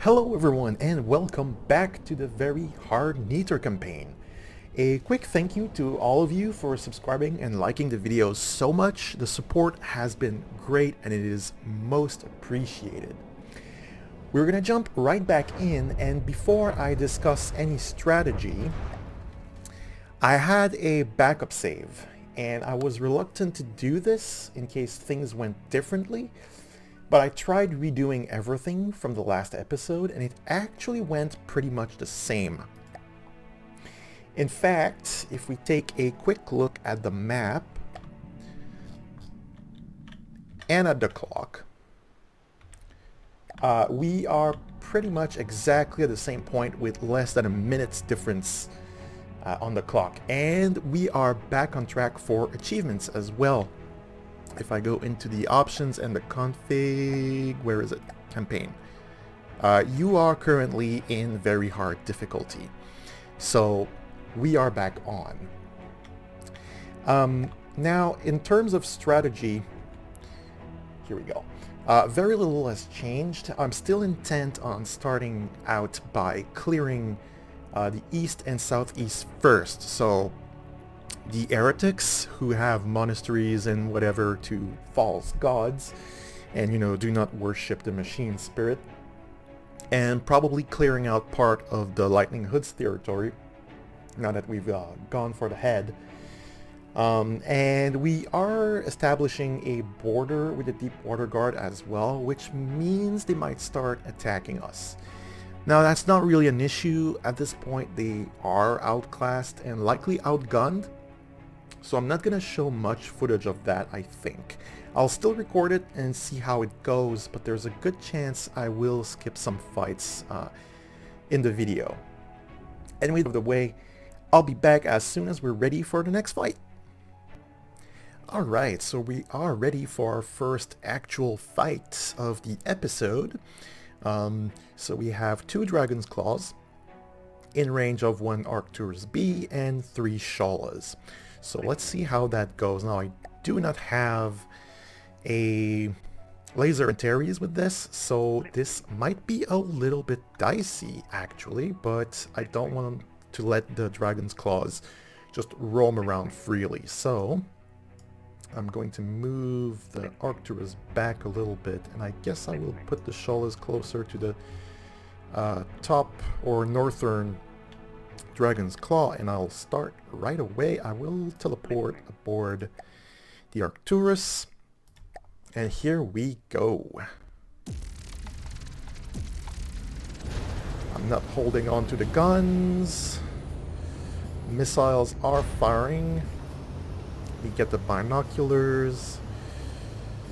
Hello everyone and welcome back to the Very Hard Neater campaign. A quick thank you to all of you for subscribing and liking the videos so much. The support has been great and it is most appreciated. We're gonna jump right back in, and before I discuss any strategy, I had a backup save and I was reluctant to do this in case things went differently. But I tried redoing everything from the last episode and it actually went pretty much the same. In fact, if we take a quick look at the map and at the clock, we are pretty much exactly at the same point with less than a minute's difference on the clock. And we are back on track for achievements as well. If I go into the options and the config, where is it? Campaign. You are currently in very hard difficulty. So we are back on. Now, in terms of strategy, here we go. Very little has changed. I'm still intent on starting out by clearing the east and southeast first. So the heretics who have monasteries and whatever to false gods and, you know, do not worship the machine spirit, and probably clearing out part of the Lightning Hood's territory now that we've gone for the head. And we are establishing a border with the Deep Water Guard as well, which means they might start attacking us. Now that's not really an issue at this point. They are outclassed and likely outgunned. So I'm not going to show much footage of that, I think. I'll still record it and see how it goes, but there's a good chance I will skip some fights in the video. Anyway, by the way, I'll be back as soon as we're ready for the next fight. Alright, so we are ready for our first actual fight of the episode. So we have 2 Dragon's Claws in range of 1 Arcturus B and 3 Sholas. So let's see how that goes. Now I do not have a laser Antares with this, so this might be a little bit dicey actually, but I don't want to let the Dragon's Claws just roam around freely. So I'm going to move the Arcturus back a little bit, and I guess I will put the Sholas closer to the top or northern Dragon's Claw, and I'll start right away. I will teleport aboard the Arcturus, and here we go. I'm not holding on to the guns. Missiles are firing. We get the binoculars.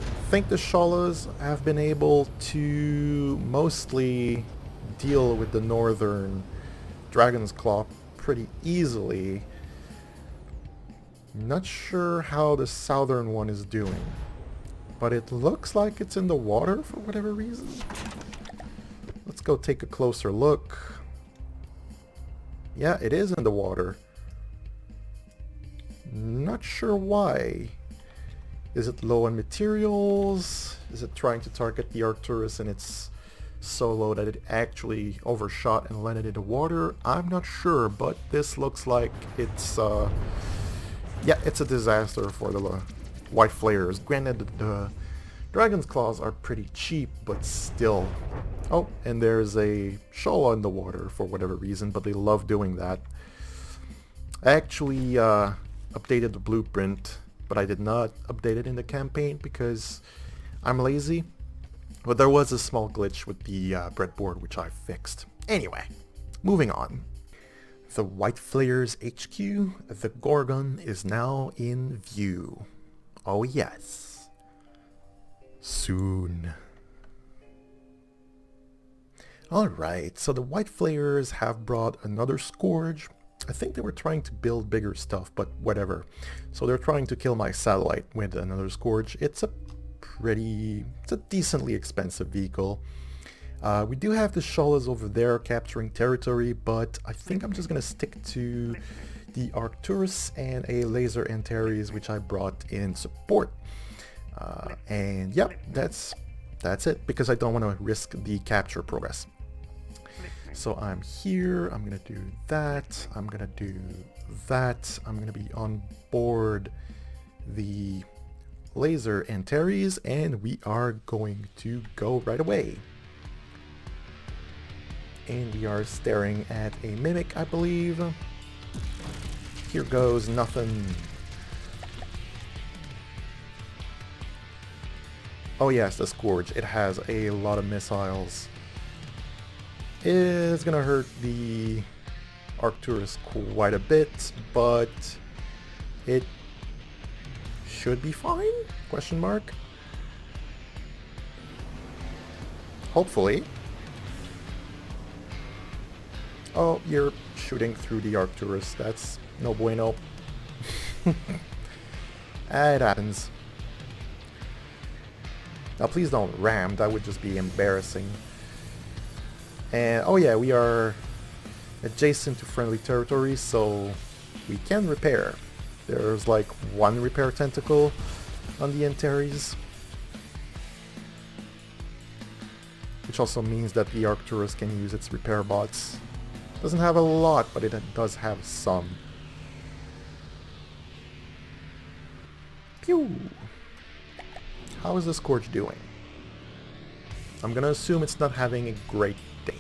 I think the Sholas have been able to mostly deal with the northern Dragon's Claw pretty easily. Not sure how the southern one is doing, but it looks like it's in the water for whatever reason. Let's go take a closer look. Yeah, it is in the water. Not sure why. Is it low on materials? Is it trying to target the Arcturus and it's so low that it actually overshot and landed in the water? I'm not sure, but this looks like it's yeah, it's a disaster for the white flares. Granted, the Dragon's Claws are pretty cheap, but still. Oh, and there's a Shola in the water for whatever reason, but they love doing that. I actually updated the blueprint, but I did not update it in the campaign because I'm lazy. But there was a small glitch with the breadboard, which I fixed. Anyway, moving on. The White Flares HQ, the Gorgon, is now in view. Oh yes. Soon. Alright, so the White Flares have brought another Scourge. I think they were trying to build bigger stuff, but whatever. So they're trying to kill my satellite with another Scourge. It's a decently expensive vehicle. We do have the Sholas over there capturing territory, but I think I'm just gonna stick to the Arcturus and a laser Antares, which I brought in support. And yep, that's it, because I don't want to risk the capture progress. So I'm here, I'm gonna do that, I'm gonna do that, I'm gonna be on board the laser Antares, and we are going to go right away. And we are staring at a mimic, I believe. Here goes nothing. Oh yes, the Scourge. It has a lot of missiles. It's gonna hurt the Arcturus quite a bit, but it should be fine? Question mark. Hopefully. Oh, you're shooting through the Arcturus. That's no bueno. It happens. Now please don't ram, that would just be embarrassing. And oh yeah, we are adjacent to friendly territory, so we can repair. There's like one repair tentacle on the Antares, which also means that the Arcturus can use its repair bots. Doesn't have a lot, but it does have some. Pew! How is the Scourge doing? I'm gonna assume it's not having a great day.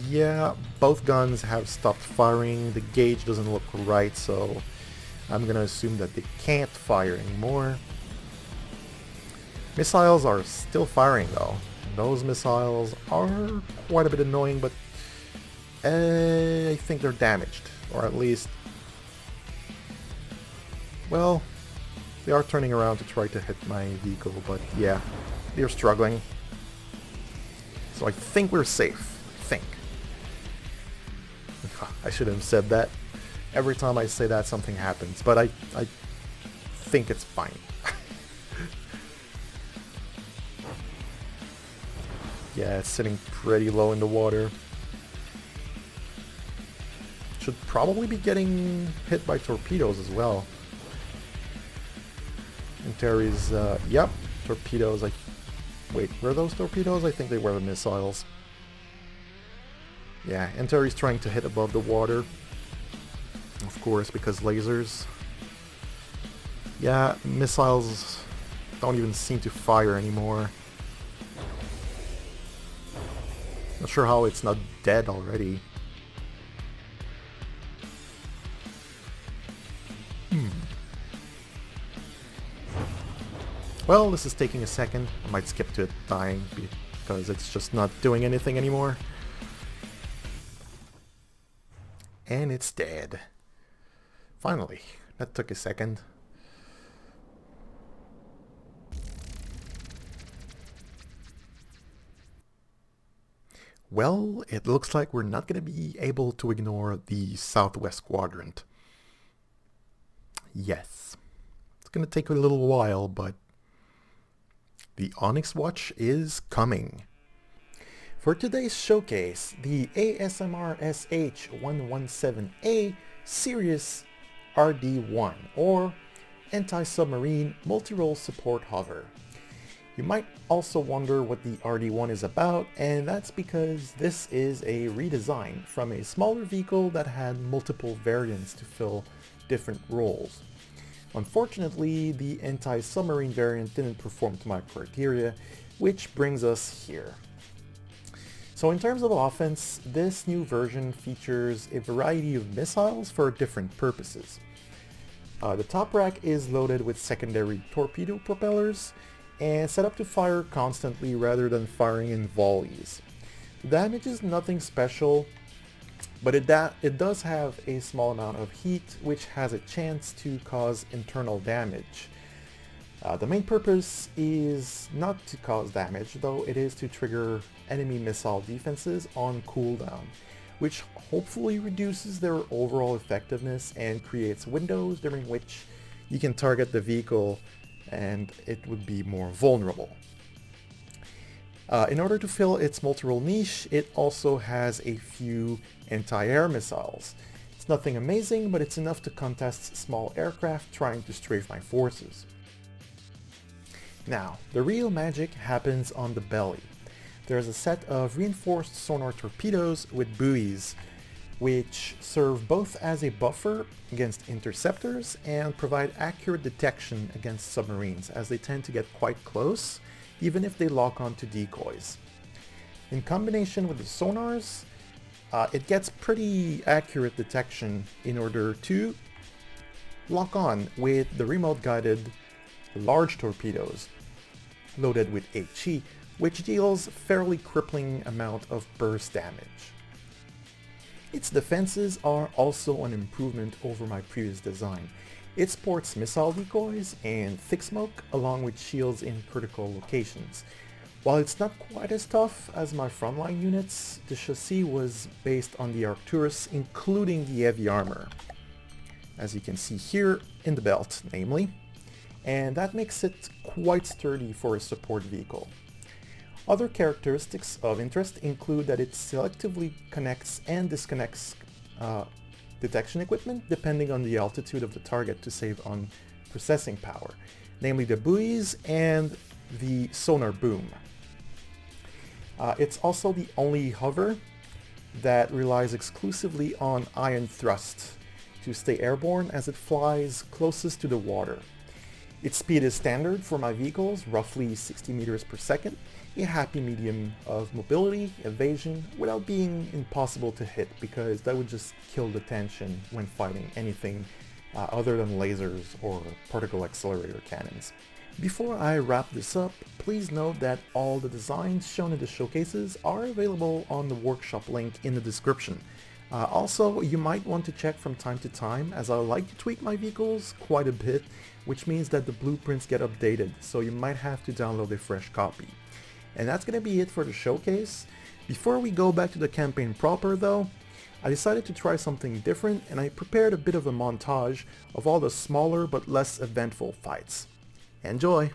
Yeah, both guns have stopped firing. The gauge doesn't look right, so I'm gonna assume that they can't fire anymore. Missiles are still firing though. Those missiles are quite a bit annoying, but I think they're damaged, or at least, well, they are turning around to try to hit my vehicle, but yeah, they're struggling. So I think we're safe. I think. I should have said that. Every time I say that, something happens, but I think it's fine. Yeah, it's sitting pretty low in the water. Should probably be getting hit by torpedoes as well. Antares, yep, torpedoes. Wait, were those torpedoes? I think they were the missiles. Yeah, Antares trying to hit above the water. Of course, because lasers. Yeah, missiles don't even seem to fire anymore. Not sure how it's not dead already. Well, this is taking a second. I might skip to it dying because it's just not doing anything anymore. And it's dead. Finally. That took a second. Well, it looks like we're not going to be able to ignore the southwest quadrant. Yes. It's going to take a little while, but the Onyx Watch is coming. For today's showcase, the ASMR SH-117A Sirius RD-1, or Anti-Submarine Multi-Role Support Hover. You might also wonder what the RD-1 is about, and that's because this is a redesign from a smaller vehicle that had multiple variants to fill different roles. Unfortunately, the anti-submarine variant didn't perform to my criteria, which brings us here. So in terms of offense, this new version features a variety of missiles for different purposes. The top rack is loaded with secondary torpedo propellers, and set up to fire constantly rather than firing in volleys. The damage is nothing special, but it does have a small amount of heat, which has a chance to cause internal damage. The main purpose is not to cause damage, though it is to trigger enemy missile defenses on cooldown, which hopefully reduces their overall effectiveness and creates windows during which you can target the vehicle and it would be more vulnerable. In order to fill its multi-role niche, it also has a few anti-air missiles. It's nothing amazing, but it's enough to contest small aircraft trying to strafe my forces. Now, the real magic happens on the belly. There's a set of reinforced sonar torpedoes with buoys, which serve both as a buffer against interceptors and provide accurate detection against submarines, as they tend to get quite close, even if they lock onto decoys. In combination with the sonars, it gets pretty accurate detection in order to lock on with the remote-guided large torpedoes loaded with HE, which deals fairly crippling amount of burst damage. Its defenses are also an improvement over my previous design. It sports missile decoys and thick smoke along with shields in critical locations. While it's not quite as tough as my frontline units, the chassis was based on the Arcturus, including the heavy armor, as you can see here in the belt namely, and that makes it quite sturdy for a support vehicle. Other characteristics of interest include that it selectively connects and disconnects detection equipment depending on the altitude of the target to save on processing power, namely the buoys and the sonar boom. It's also the only hover that relies exclusively on ion thrust to stay airborne, as it flies closest to the water. Its speed is standard for my vehicles, roughly 60 meters per second, a happy medium of mobility, evasion, without being impossible to hit, because that would just kill the tension when fighting anything other than lasers or particle accelerator cannons. Before I wrap this up, please note that all the designs shown in the showcases are available on the workshop link in the description. Also, you might want to check from time to time, as I like to tweak my vehicles quite a bit, which means that the blueprints get updated, so you might have to download a fresh copy. And that's gonna be it for the showcase. Before we go back to the campaign proper though, I decided to try something different, and I prepared a bit of a montage of all the smaller but less eventful fights. Enjoy!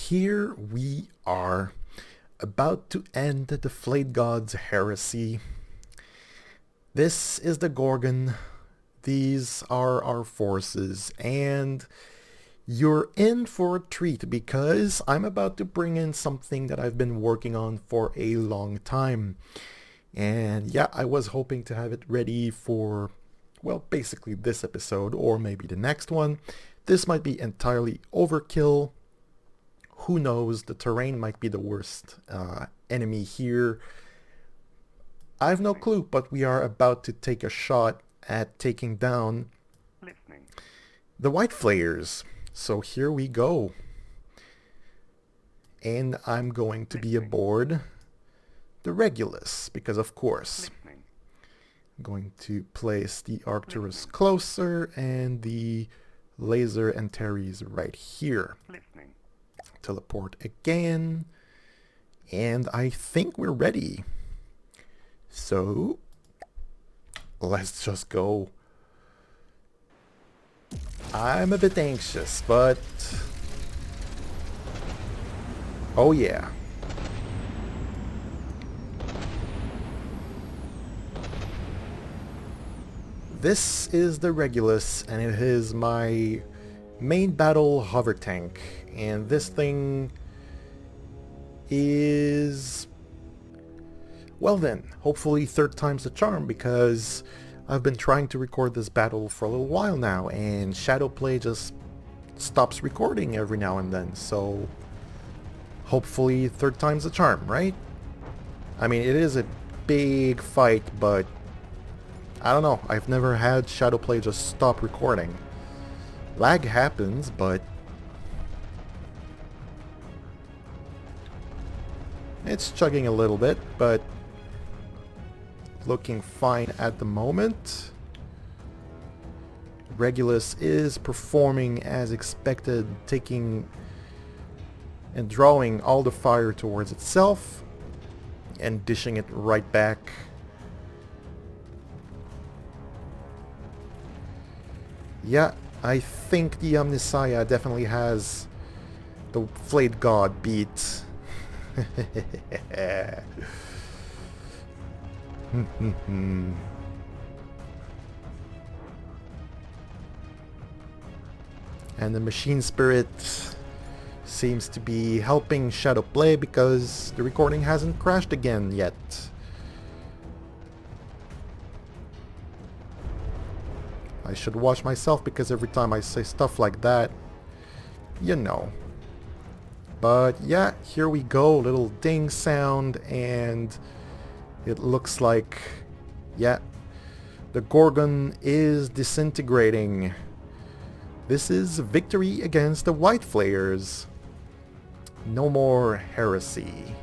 here we are, about to end the Flayed God's heresy. This is the Gorgon. These are our forces, and you're in for a treat because I'm about to bring in something that I've been working on for a long time. And yeah, I was hoping to have it ready for, well, basically this episode or maybe the next one. This might be entirely overkill. Who knows? The terrain might be the worst enemy here. I have no clue, but we are about to take a shot at taking down the White Flayers. So here we go. And I'm going to be aboard the Regulus, because of course I'm going to place the Arcturus closer and the Laser Antares right here. Teleport again, and I think we're ready. So let's just go. I'm a bit anxious, but oh yeah. This is the Regulus, and it is my main battle hover tank, and this thing is, well then, hopefully third time's the charm, because I've been trying to record this battle for a little while now, and Shadowplay just stops recording every now and then, so hopefully third time's the charm, right? I mean, it is a big fight, but I don't know, I've never had Shadowplay just stop recording. Lag happens, but it's chugging a little bit, but looking fine at the moment. Regulus is performing as expected, taking and drawing all the fire towards itself and dishing it right back. Yeah, I think the Omnissiah definitely has the Flayed God beat. And the Machine Spirit seems to be helping Shadowplay because the recording hasn't crashed again yet. I should watch myself because every time I say stuff like that, you know. But yeah, here we go, little ding sound, and it looks like, yeah, the Gorgon is disintegrating. This is victory against the White Flayers. No more heresy.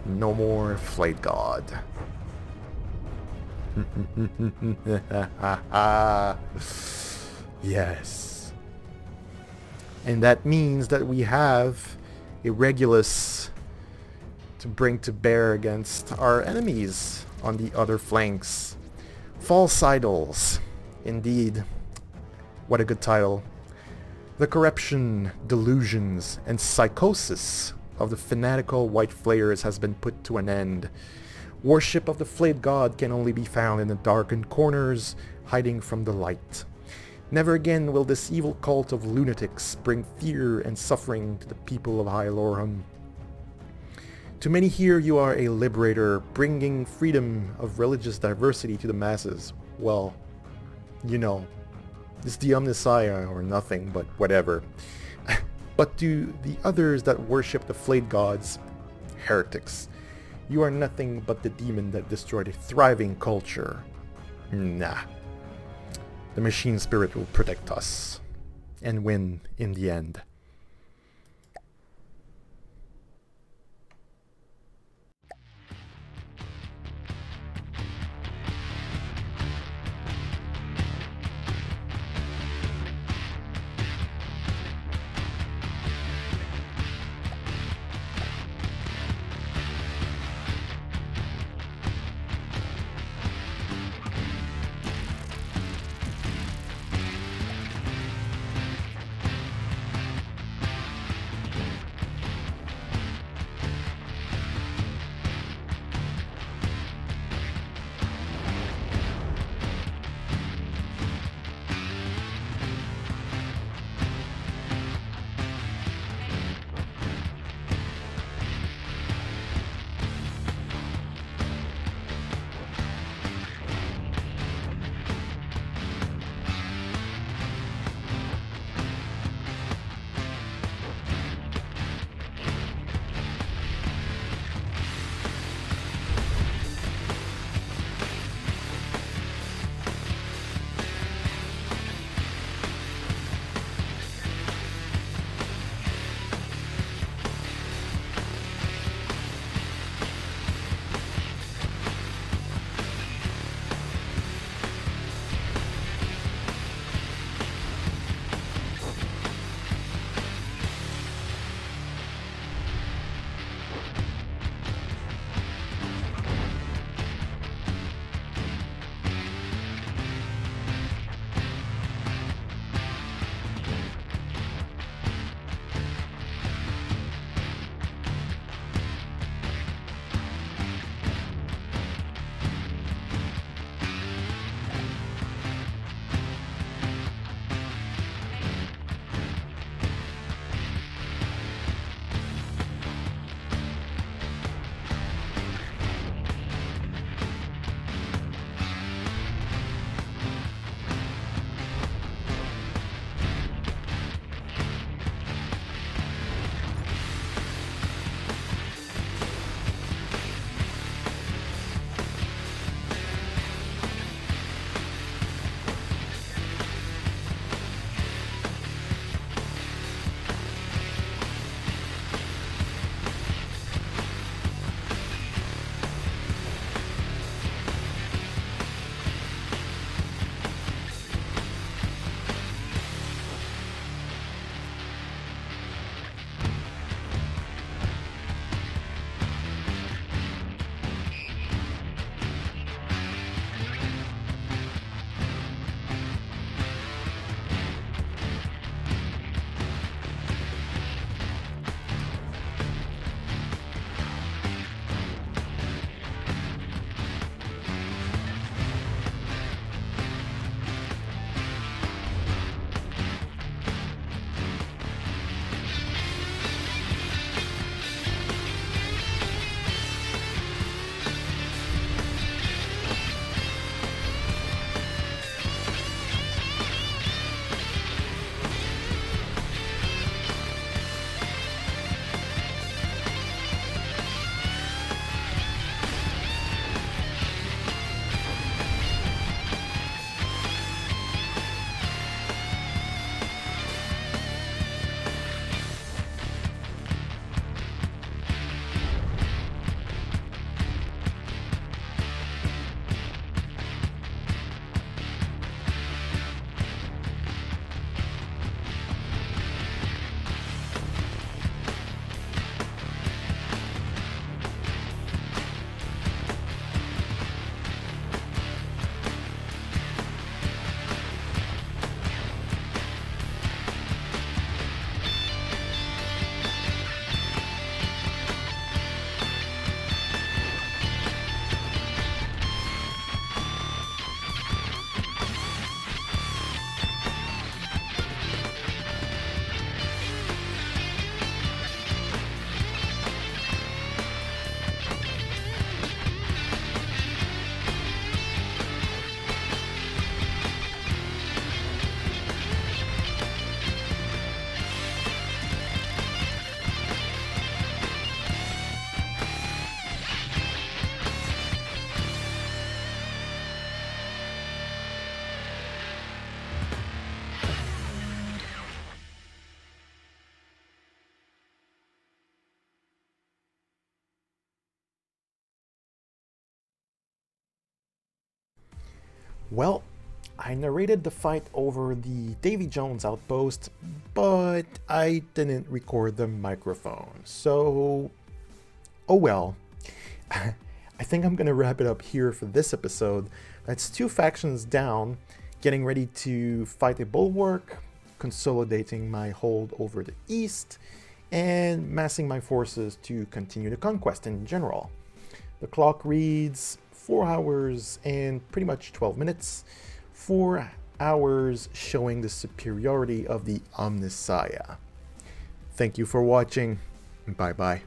No more Flayed God. Yes. And that means that we have a Regulus to bring to bear against our enemies on the other flanks. False Idols. Indeed. What a good title. The corruption, delusions, and psychosis of the fanatical White Flayers has been put to an end. Worship of the Flayed God can only be found in the darkened corners, hiding from the light. Never again will this evil cult of lunatics bring fear and suffering to the people of High Lorem. To many here you are a liberator, bringing freedom of religious diversity to the masses. Well, you know, it's the Omnissiah or nothing, but whatever. But to the others that worship the Flayed Gods, heretics, you are nothing but the demon that destroyed a thriving culture. Nah. The Machine Spirit will protect us and win in the end. Well, I narrated the fight over the Davy Jones outpost, but I didn't record the microphone, so... oh well. I think I'm gonna wrap it up here for this episode. That's 2 factions down, getting ready to fight a bulwark, consolidating my hold over the east, and massing my forces to continue the conquest in general. The clock reads 4 hours and pretty much 12 minutes. 4 hours showing the superiority of the Omnissiah. Thank you for watching. Bye bye.